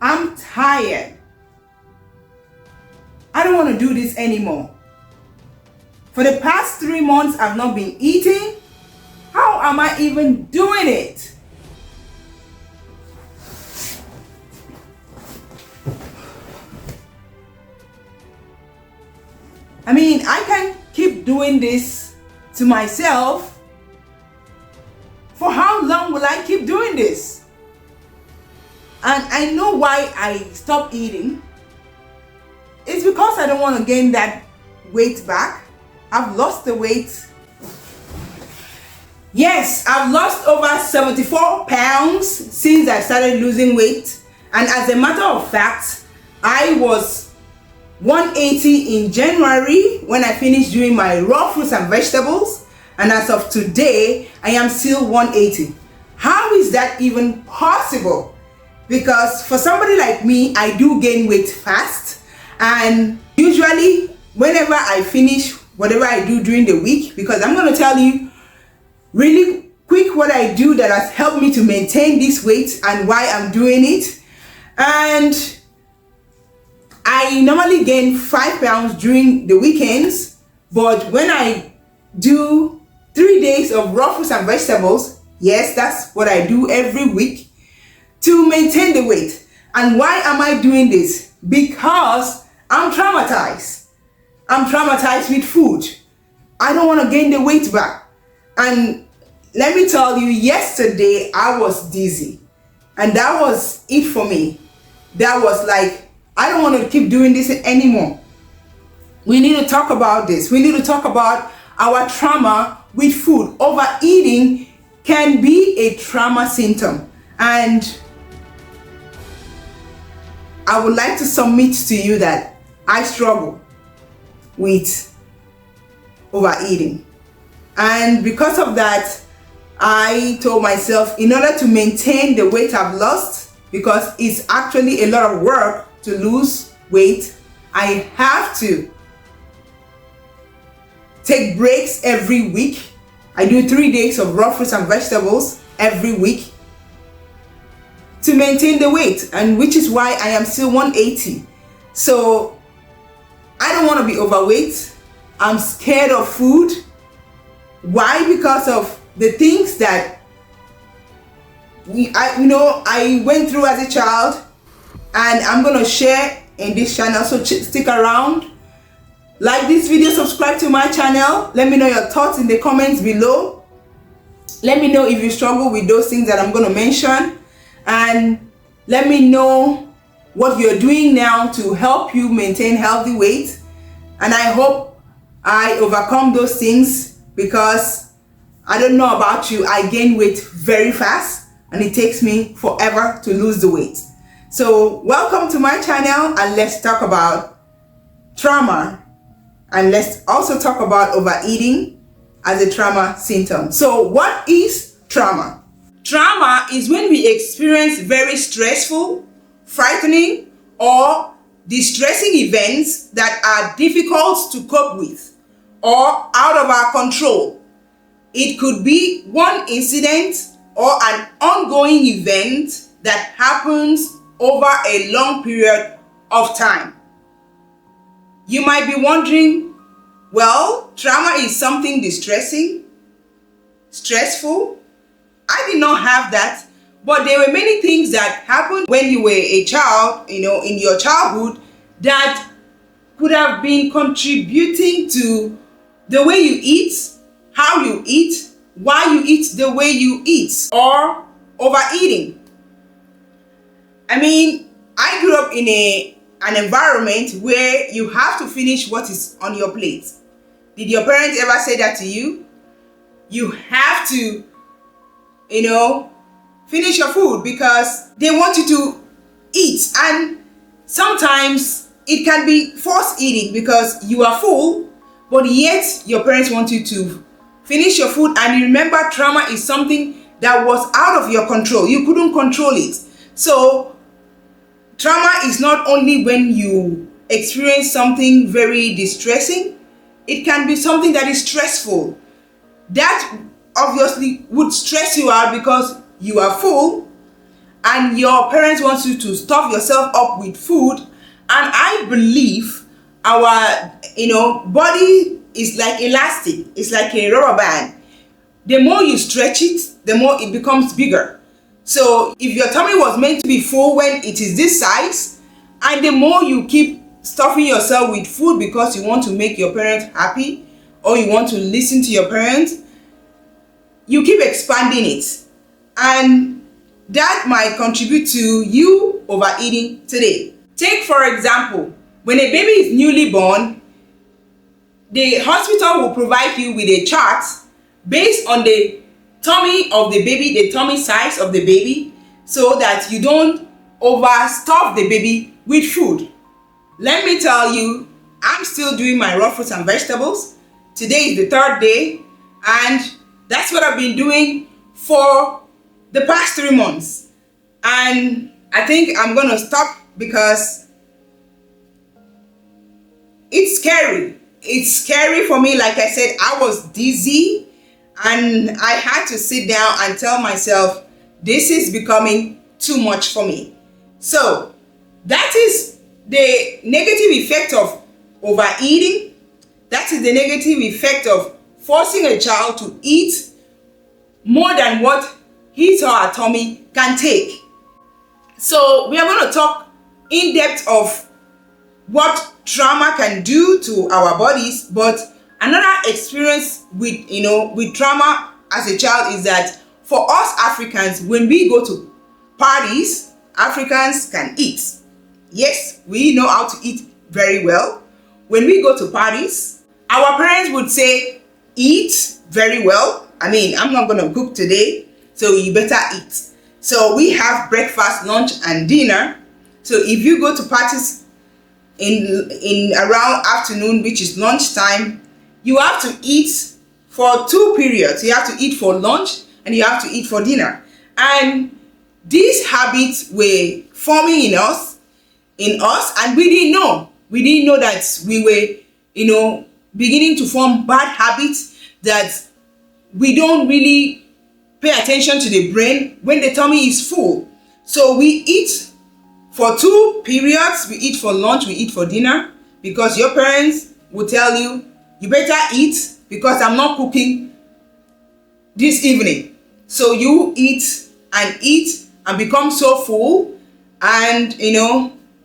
I'm tired. I don't want to do this anymore. For the past 3 months, I've not been eating. How am I even doing it? I mean, I can't keep doing this to myself. For how long will I keep doing this? And I know why I stopped eating. It's because I don't want to gain that weight back. I've lost the weight. Yes, I've lost over 74 pounds since I started losing weight. And as a matter of fact, I was 180 in January when I finished doing my raw fruits and vegetables. And as of today, I am still 180. How is that even possible? Because for somebody like me, I do gain weight fast. And usually, whenever I finish whatever I do during the week, because I'm going to tell you really quick what I do that has helped me to maintain this weight and why I'm doing it. And I normally gain 5 pounds during the weekends, but when I do 3 days of raw fruits and vegetables, yes, that's what I do every week to maintain the weight. And why am I doing this? Because I'm traumatized. I'm traumatized with food. I don't want to gain the weight back. And let me tell you, yesterday I was dizzy. And that was it for me. That was like, I don't want to keep doing this anymore. We need to talk about this. We need to talk about our trauma with food. Overeating can be a trauma symptom. And I would like to submit to you that I struggle with overeating. And because of that, I told myself, in order to maintain the weight I've lost, because it's actually a lot of work to lose weight, I have to take breaks every week. I do 3 days of raw fruits and vegetables every week to maintain the weight, and which is why I am still 180. So I don't want to be overweight. I'm scared of food. Why? Because of the things that I went through as a child, and I'm going to share in this channel. So stick around. Like this video, subscribe to my channel. Let me know your thoughts in the comments below. Let me know if you struggle with those things that I'm going to mention. And let me know what you're doing now to help you maintain healthy weight. And I hope I overcome those things, because I don't know about you, I gain weight very fast and it takes me forever to lose the weight. So welcome to my channel, and let's talk about trauma, and let's also talk about overeating as a trauma symptom. So what is trauma? Trauma is when we experience very stressful, frightening, or distressing events that are difficult to cope with or out of our control. It could be one incident or an ongoing event that happens over a long period of time. You might be wondering, well, trauma is something distressing, stressful. I did not have that, but there were many things that happened when you were a child, in your childhood, that could have been contributing to the way you eat, how you eat, why you eat the way you eat, or overeating. I mean, I grew up in an environment where you have to finish what is on your plate. Did your parents ever say that to you? You have to, finish your food because they want you to eat. And sometimes it can be forced eating because you are full, but yet your parents want you to finish your food. And remember, trauma is something that was out of your control. You couldn't control it. So trauma is not only when you experience something very distressing, it can be something that is stressful. That obviously would stress you out because you are full, and your parents want you to stuff yourself up with food. And I believe our body is like elastic. It's like a rubber band. The more you stretch it, the more it becomes bigger. So if your tummy was meant to be full when it is this size, and the more you keep stuffing yourself with food because you want to make your parents happy, or you want to listen to your parents, you keep expanding it. And that might contribute to you overeating today. Take, for example, when a baby is newly born, the hospital will provide you with a chart based on the tummy of the baby, the tummy size of the baby, so that you don't overstuff the baby with food. Let me tell you, I'm still doing my raw fruits and vegetables. Today is the third day, and that's what I've been doing for the past 3 months. And I think I'm gonna stop because it's scary. It's scary for me. Like I said, I was dizzy, and I had to sit down and tell myself, this is becoming too much for me. So that is the negative effect of overeating. That is the negative effect of forcing a child to eat more than what his or her tummy can take. So we are going to talk in depth of what trauma can do to our bodies. But another experience with trauma as a child is that for us Africans, when we go to parties, Africans can eat. Yes, we know how to eat very well. When we go to parties, our parents would say, eat very well. I mean, I'm not going to cook today, so you better eat. So we have breakfast, lunch, and dinner. So if you go to parties in around afternoon, which is lunchtime, you have to eat for 2 periods. You have to eat for lunch and you have to eat for dinner. And these habits were forming in us, and we didn't know. We didn't know that we were, beginning to form bad habits, that we don't really pay attention to the brain when the tummy is full. So we eat for 2 periods. We eat for lunch, we eat for dinner, because your parents will tell you, you better eat because I'm not cooking this evening. So you eat and become so full and,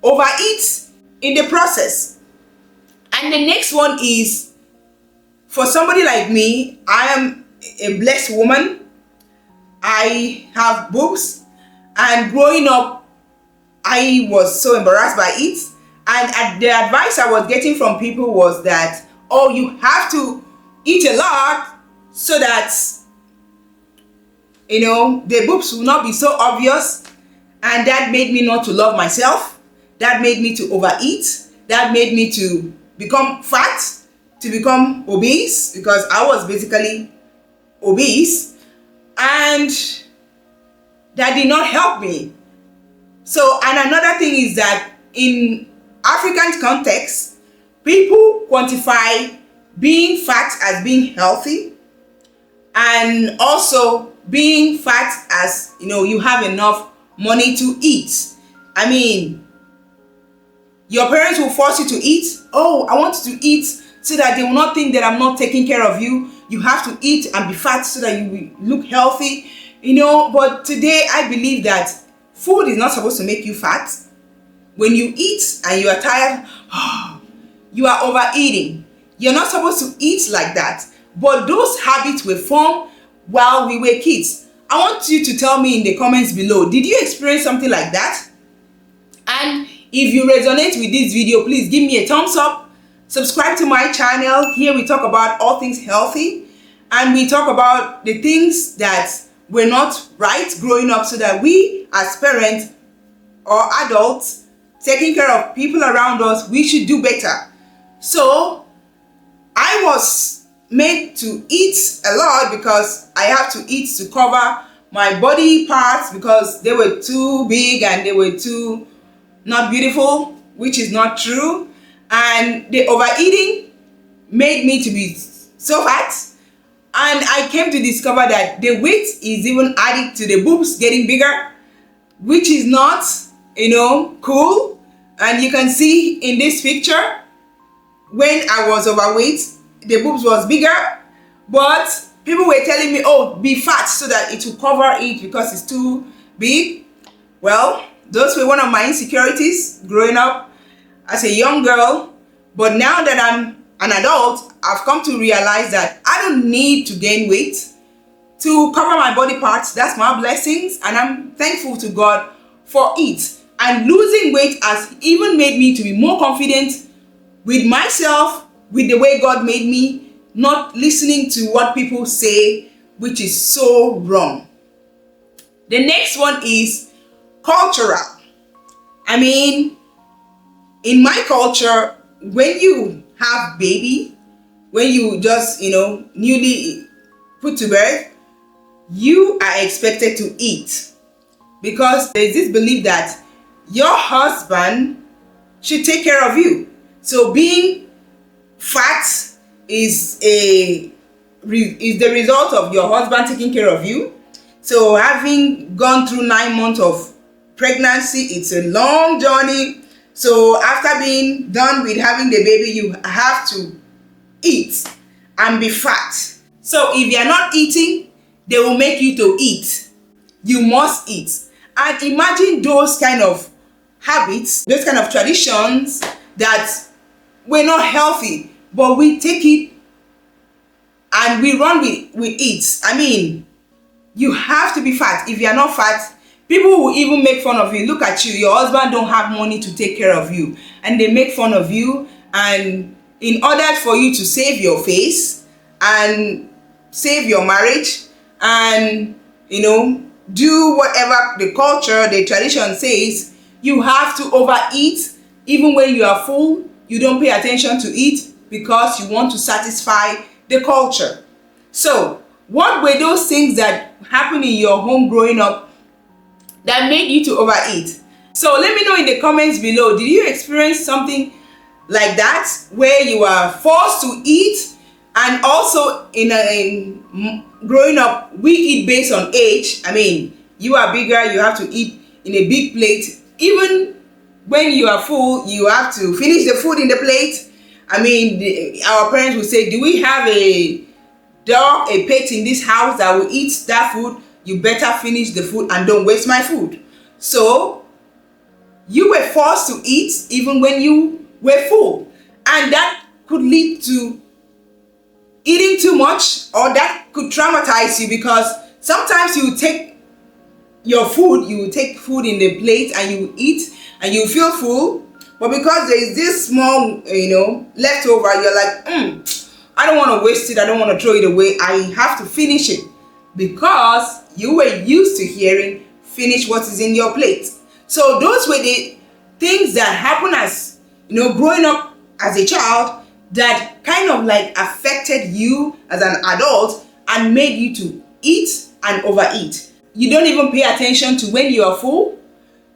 overeat in the process. And the next one is, for somebody like me, I am a blessed woman. I have boobs, and growing up, I was so embarrassed by it. And the advice I was getting from people was that, oh, you have to eat a lot so that, the boobs will not be so obvious. And that made me not to love myself. That made me to overeat. That made me to become fat, to become obese, because I was basically obese. And that did not help me. So, and another thing is that in African context, people quantify being fat as being healthy, and also being fat as, you have enough money to eat. I mean, your parents will force you to eat. Oh, I want you to eat so that they will not think that I'm not taking care of you. You have to eat and be fat so that you will look healthy. But today I believe that food is not supposed to make you fat. When you eat and you are tired, you are overeating. You're not supposed to eat like that. But those habits were formed while we were kids. I want you to tell me in the comments below, did you experience something like that? And if you resonate with this video, please give me a thumbs up. Subscribe to my channel. Here we talk about all things healthy, and we talk about the things that were not right growing up, so that we as parents or adults taking care of people around us, we should do better. So I was made to eat a lot because I have to eat to cover my body parts, because they were too big and they were too not beautiful, which is not true. And the overeating made me to be so fat. And I came to discover that the weight is even added to the boobs getting bigger. which is not, cool. And you can see in this picture, when I was overweight, the boobs was bigger, but people were telling me, oh, be fat so that it will cover it because it's too big. Well, those were one of my insecurities growing up as a young girl. But now that I'm an adult, I've come to realize that I don't need to gain weight to cover my body parts. That's my blessings, and I'm thankful to God for it. And losing weight has even made me to be more confident with myself, with the way God made me, not listening to what people say, which is so wrong. The next one is cultural. I mean, in my culture, when you have baby, when you just, newly put to birth, you are expected to eat, because there's this belief that your husband should take care of you. So being fat is the result of your husband taking care of you. So having gone through 9 months of pregnancy, it's a long journey. So after being done with having the baby, you have to eat and be fat. So if you're not eating, they will make you to eat. You must eat. And imagine those kind of habits, those kind of traditions that were not healthy, but we take it and we run with it. I mean, you have to be fat. If you're not fat, people will even make fun of you. Look at you, your husband don't have money to take care of you, and they make fun of you. And in order for you to save your face and save your marriage and do whatever the culture, the tradition says, you have to overeat. Even when you are full, you don't pay attention to eat because you want to satisfy the culture. So what were those things that happened in your home growing up that made you to overeat? So let me know in the comments below. Did you experience something like that, where you are forced to eat? And also in growing up, we eat based on age. I mean, you are bigger, you have to eat in a big plate. Even when you are full, you have to finish the food in the plate. I mean, our parents will say, do we have a dog, a pet in this house that will eat that food? You better finish the food and don't waste my food. So you were forced to eat even when you were full. And that could lead to eating too much, or that could traumatize you, because sometimes you take your food, you take food in the plate and you eat and you feel full, but because there is this small leftover, you're like, I don't want to waste it, I don't want to throw it away, I have to finish it, because you were used to hearing finish what is in your plate. So those were the things that happen as growing up as a child, that kind of like affected you as an adult and made you to eat and overeat. You don't even pay attention to when you are full.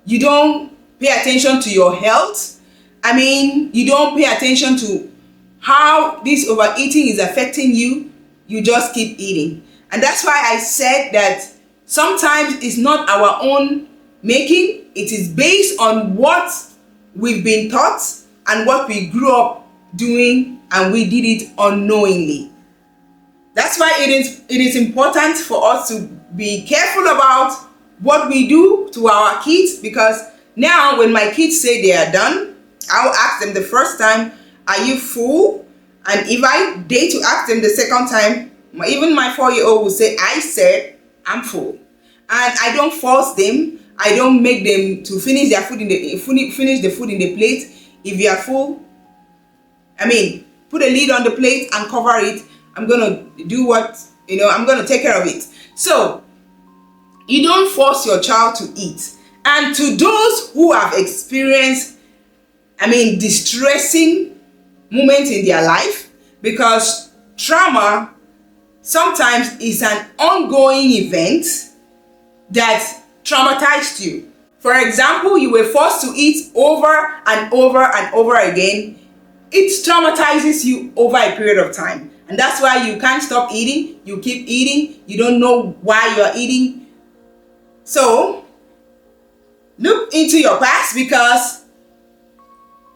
You don't pay attention to your health. I mean, you don't pay attention to how this overeating is affecting you. You just keep eating. And that's why I said that sometimes it's not our own making. It is based on what we've been taught and what we grew up doing, and we did it unknowingly. That's why it is important for us to be careful about what we do to our kids, because now when my kids say they are done, I'll ask them the first time, are you full? And if I dare to ask them the second time, even my 4-year-old will say, I said I'm full. And I don't force them. I don't make them to finish their food finish the food in the plate. If you are full, I mean, put a lid on the plate and cover it. I'm gonna do what, I'm gonna take care of it. So you don't force your child to eat. And to those who have experienced, distressing moments in their life, because trauma sometimes is an ongoing event that traumatized you. For example, you were forced to eat over and over and over again. It traumatizes you over a period of time. And that's why you can't stop eating. You keep eating. You don't know why you're eating. So look into your past, because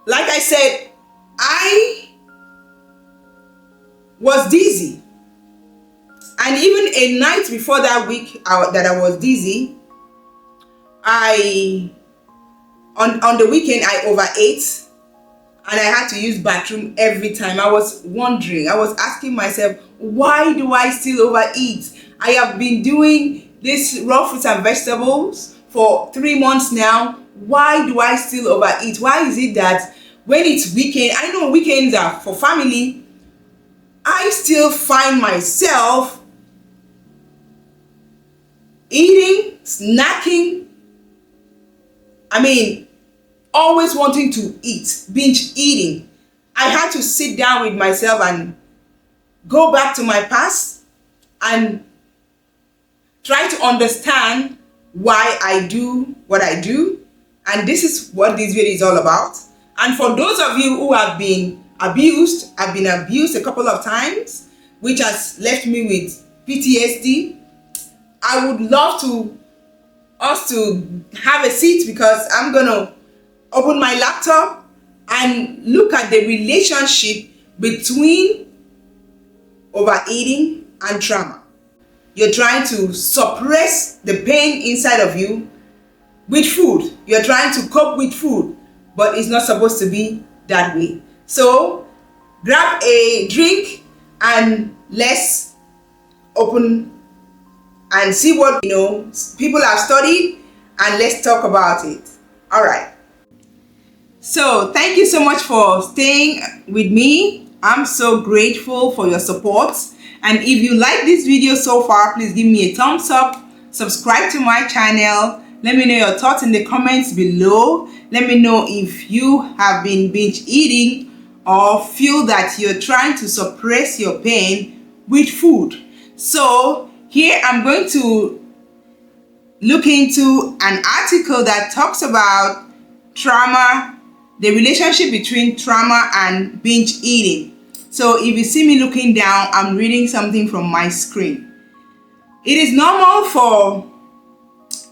like I said, I was dizzy, and even a night before that week that I was dizzy, on the weekend I overate, and I had to use bathroom every time. I was wondering, I was asking myself, why do I still overeat? I have been doing this raw fruits and vegetables for 3 months now. Why do I still overeat? Why is it that when it's weekend, I know weekends are for family, I still find myself eating, snacking, always wanting to eat, binge eating. I had to sit down with myself and go back to my past and try to understand why I do what I do. And this is what this video is all about. And for those of you who have been abused, I've been abused a couple of times, which has left me with PTSD. I would love us to have a seat, because I'm gonna open my laptop and look at the relationship between overeating and trauma. You're trying to suppress the pain inside of you with food. You're trying to cope with food, but it's not supposed to be that way. So grab a drink and let's open and see what people have studied, and let's talk about it. All right. So thank you so much for staying with me. I'm so grateful for your support. And if you like this video so far, please give me a thumbs up, subscribe to my channel. Let me know your thoughts in the comments below. Let me know if you have been binge eating or feel that you're trying to suppress your pain with food. So here I'm going to look into an article that talks about trauma, the relationship between trauma and binge eating. So if you see me looking down, I'm reading something from my screen. It is normal for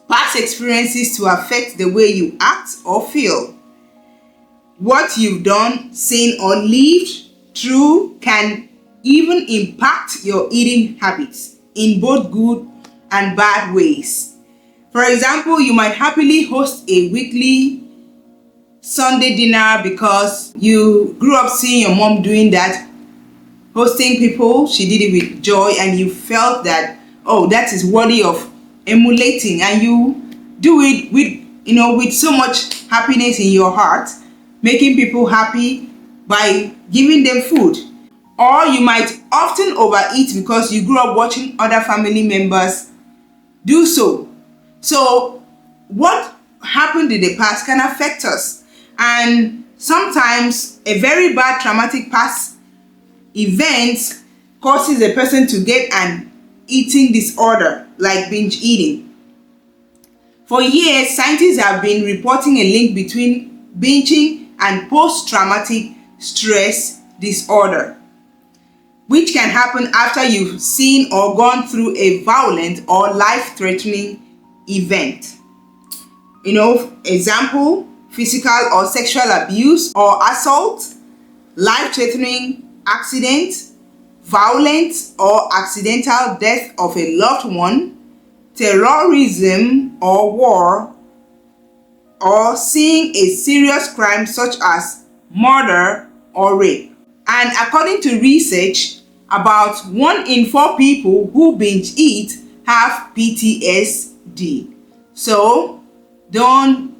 past experiences to affect the way you act or feel. What you've done, seen, or lived through can even impact your eating habits in both good and bad ways. For example, you might happily host a weekly Sunday dinner because you grew up seeing your mom doing that, hosting people. She did it with joy, and you felt that, oh, that is worthy of emulating, and you do it with so much happiness in your heart, making people happy by giving them food. Or you might often overeat because you grew up watching other family members do so. So what happened in the past can affect us, and sometimes a very bad traumatic past event causes a person to get an eating disorder like binge eating. For years, scientists have been reporting a link between binging and post-traumatic stress disorder, which can happen after you've seen or gone through a violent or life-threatening event. Example, physical or sexual abuse or assault, life-threatening accident, violent or accidental death of a loved one, terrorism or war, or seeing a serious crime such as murder or rape. And according to research, about 1 in 4 people who binge eat have PTSD. So don't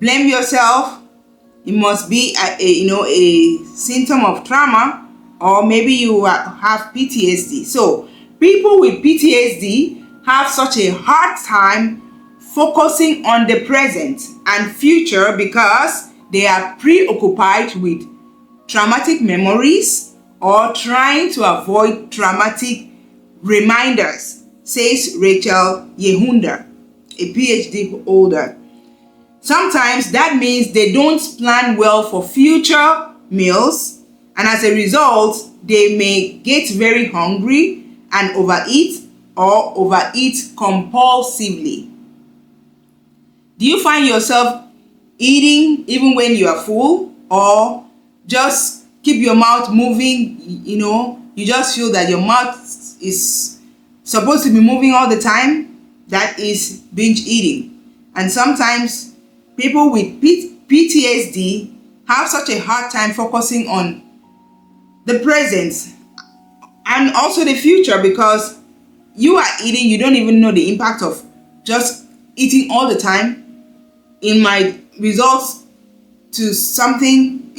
blame yourself. It must be a symptom of trauma, or maybe you have PTSD. So people with PTSD have such a hard time focusing on the present and future because they are preoccupied with traumatic memories or trying to avoid traumatic reminders, says Rachel Yehunda, a PhD holder. Sometimes that means they don't plan well for future meals, and as a result, they may get very hungry and overeat or overeat compulsively. Do you find yourself eating even when you are full, or just keep your mouth moving? You just feel that your mouth is supposed to be moving all the time. That is binge eating. And sometimes people with PTSD have such a hard time focusing on the present and also the future, because you are eating, you don't even know the impact of just eating all the time. It might result to something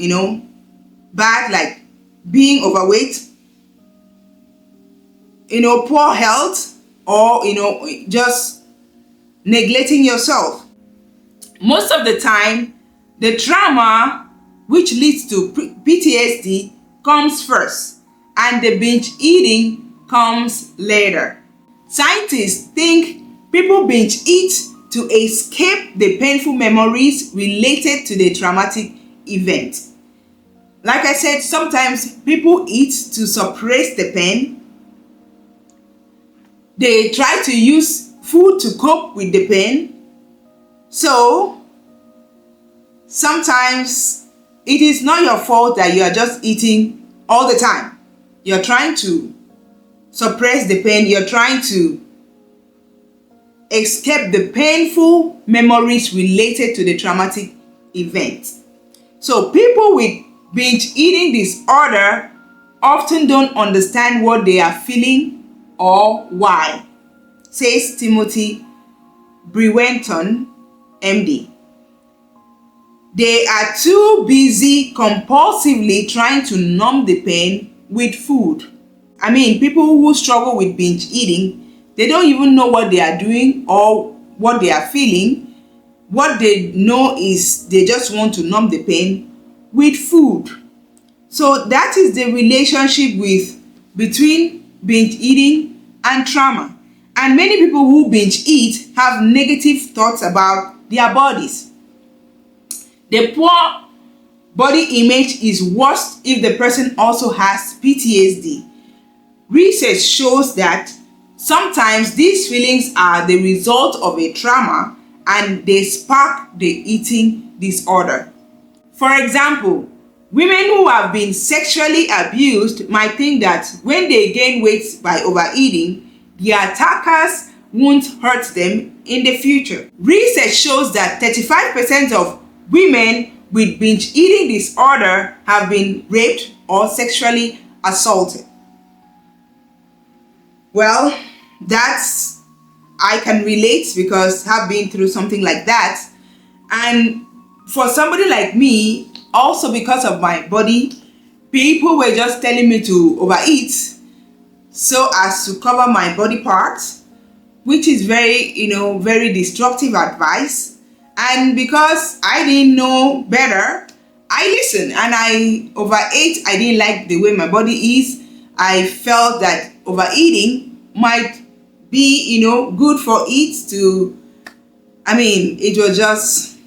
bad, like being overweight, poor health, or just neglecting yourself. Most of the time, the trauma which leads to PTSD comes first, and the binge eating comes later. Scientists think people binge eat to escape the painful memories related to the traumatic event. Like I said, sometimes people eat to suppress the pain. They try to use food to cope with the pain. So sometimes it is not your fault that you are just eating all the time. You're trying to suppress the pain. You're trying to escape the painful memories related to the traumatic event. So people with binge eating disorder often don't understand what they are feeling or why, says Timothy Brewenton, MD. They are too busy compulsively trying to numb the pain with food. People who struggle with binge eating, they don't even know what they are doing or what they are feeling. What they know is they just want to numb the pain with food. So that is the relationship between binge eating and trauma. And many people who binge eat have negative thoughts about their bodies. The poor body image is worse if the person also has PTSD. Research shows that sometimes these feelings are the result of a trauma and they spark the eating disorder. For example, women who have been sexually abused might think that when they gain weight by overeating, the attackers won't hurt them in the future. Research shows that 35% of women with binge eating disorder have been raped or sexually assaulted. Well, I can relate because I've been through something like that. And for somebody like me, also because of my body, people were just telling me to overeat so as to cover my body parts, which is very destructive advice. And because I didn't know better, I listened and I overate. I didn't like the way my body is. I felt that overeating might be, good for it to, it was just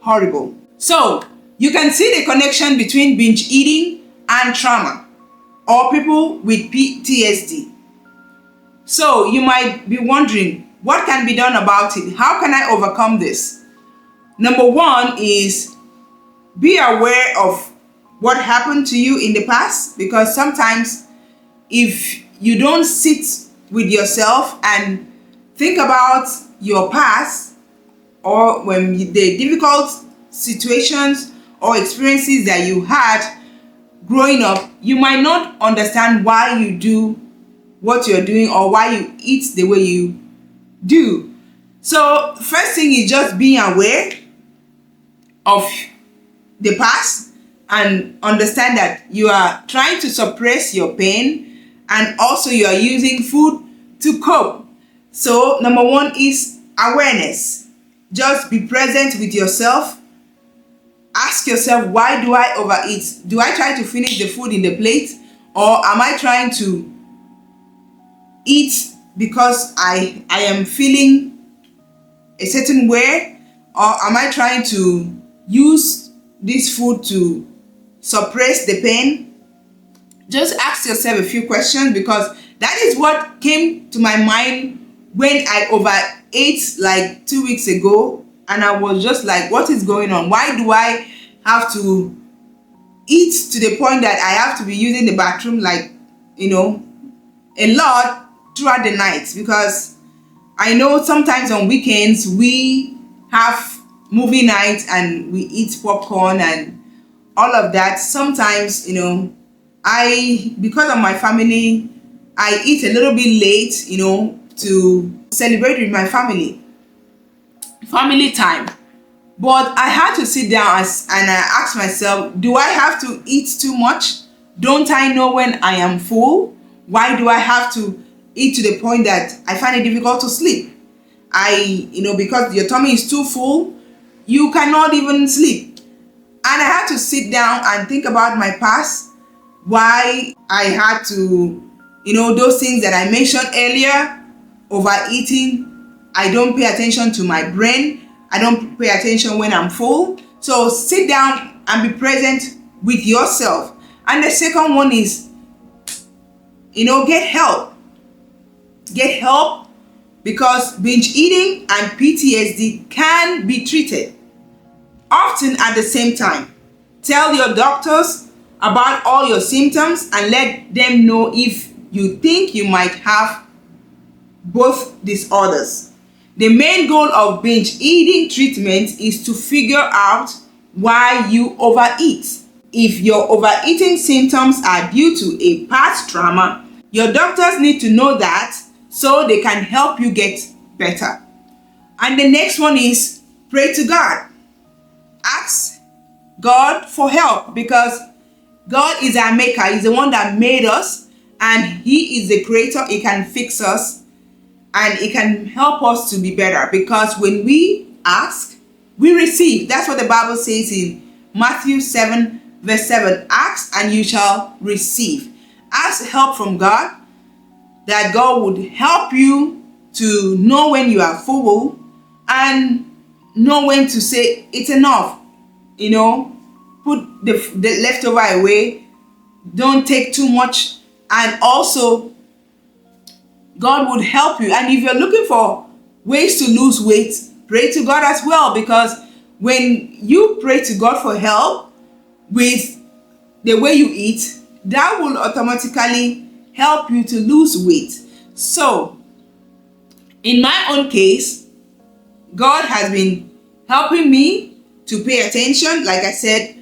horrible. So you can see the connection between binge eating and trauma or people with PTSD. So you might be wondering, what can be done about it? How can I overcome this? Number one is be aware of what happened to you in the past, because sometimes if you don't sit with yourself and think about your past or when the difficult situations or experiences that you had growing up, you might not understand why you do what you're doing or why you eat the way you do. So first thing is just being aware of the past and understand that you are trying to suppress your pain and also you are using food to cope. So number one is awareness. Just be present with yourself. Ask yourself, why do I overeat? Do I try to finish the food in the plate, or am I trying to eat because I am feeling a certain way, or am I trying to use this food to suppress the pain? Just ask yourself a few questions, because that is what came to my mind when I overate like 2 weeks ago. and I was just like, what is going on? Why do I have to eat to the point that I have to be using the bathroom like, a lot throughout the night? Because I know sometimes on weekends we have movie night and we eat popcorn and all of that. Sometimes, because of my family, I eat a little bit late, to celebrate with my family time. But I had to sit down and I asked myself, do I have to eat too much? Don't I know when I am full? Why do I have to eat to the point that I find it difficult to sleep? Because your tummy is too full, you cannot even sleep. And I had to sit down and think about my past, why I had to, those things that I mentioned earlier, overeating. I don't pay attention to my brain. I don't pay attention when I'm full. So sit down and be present with yourself. And the second one is, get help. Get help, because binge eating and PTSD can be treated often at the same time. Tell your doctors about all your symptoms and let them know if you think you might have both disorders. The main goal of binge eating treatment is to figure out why you overeat. If your overeating symptoms are due to a past trauma, your doctors need to know that so they can help you get better. And the next one is pray to God. Ask God for help, because God is our maker. He's the one that made us, and He is the creator. He can fix us and He can help us to be better, because when we ask, we receive. That's what the Bible says in Matthew 7 verse 7. Ask and you shall receive. Ask help from God, that God would help you to know when you are full and know when to say it's enough. Put the leftover away. Don't take too much. And also, God would help you. And if you're looking for ways to lose weight, pray to God as well, because when you pray to God for help with the way you eat, that will automatically help you to lose weight. So, in my own case, God has been helping me to pay attention. Like I said,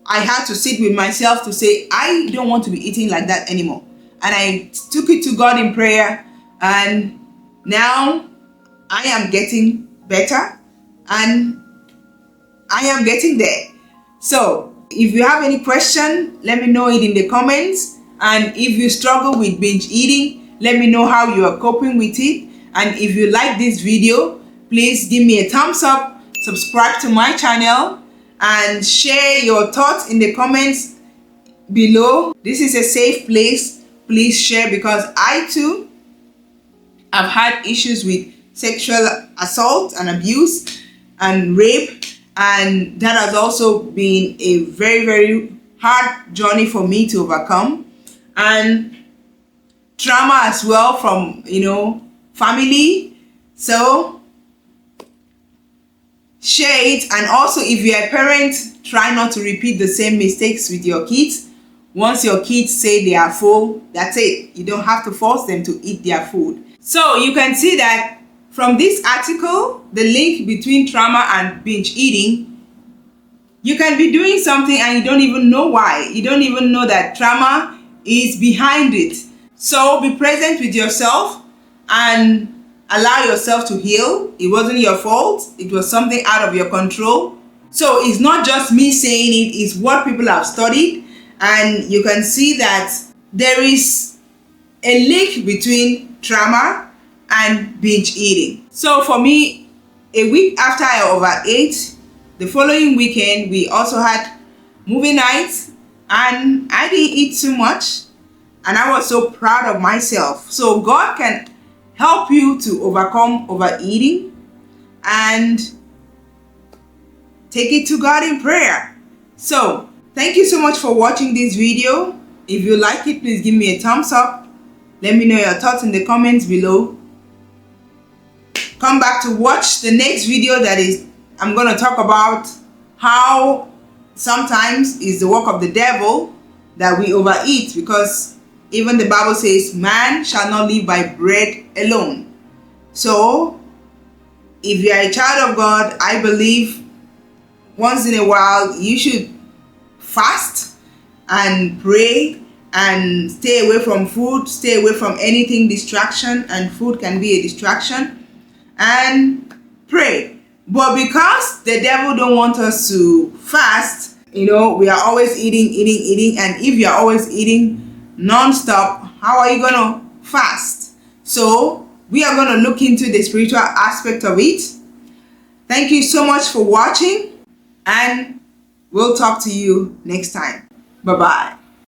I had to sit with myself to say, I don't want to be eating like that anymore. And I took it to God in prayer, and now I am getting better and I am getting there. So, if you have any question, let me know it in the comments. And if you struggle with binge eating, let me know how you are coping with it. And if you like this video, please give me a thumbs up, subscribe to my channel, and share your thoughts in the comments below. This is a safe place. Please share, because I too have had issues with sexual assault and abuse and rape, and that has also been a very, very hard journey for me to overcome. And trauma as well from, family. So share it. And also, if you're a parent, try not to repeat the same mistakes with your kids. Once your kids say they are full, that's it. You don't have to force them to eat their food. So you can see that from this article, the link between trauma and binge eating, you can be doing something and you don't even know why. You don't even know that trauma is behind it. So be present with yourself and allow yourself to heal. It wasn't your fault. It was something out of your control. So it's not just me saying it, it's what people have studied. And you can see that there is a link between trauma and binge eating. So for me, a week after I overate, the following weekend, we also had movie nights, and I didn't eat too much, and I was so proud of myself. So God can help you to overcome overeating, and take it to God in prayer. So thank you so much for watching this video. If you like it, please give me a thumbs up. Let me know your thoughts in the comments below. Come back to watch the next video that is I'm going to talk about how sometimes it's the work of the devil that we overeat, because even the Bible says man shall not live by bread alone. So if you are a child of God, I believe once in a while you should fast and pray and stay away from food, stay away from anything distraction, and food can be a distraction, and pray. But because the devil don't want us to fast, we are always eating, and if you are always eating non-stop, how are you gonna fast? So we are going to look into the spiritual aspect of it. Thank you so much for watching, and we'll talk to you next time. Bye-bye.